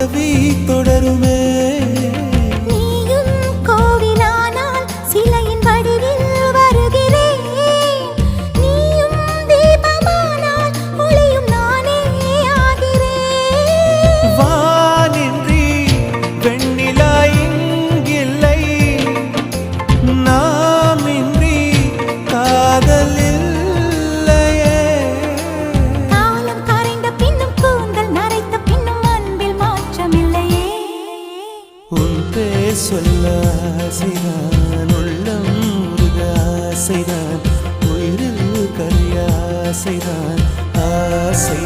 பிறவி தொடருமே. நீயும் கோவிலானால் சிலையின் வடிவில் வருகிறேன். நீயும் தீபமானால் ஒளியும் நானே ஆகிறேன். வானின்றி வெண்ணிலா இங்கில்லை, நாமின்றி காதல் இல்லையே. காலம் கரைந்த பின்னும் கூந்தல் நரைத்த பின்னும் அன்பில் மாற்றமில்லையே. உன் பேர் சொல்ல ஆசைதான், உள்ளம் உருக ஆசைதான், உயிரில் கரிய ஆசைதான், ஆசை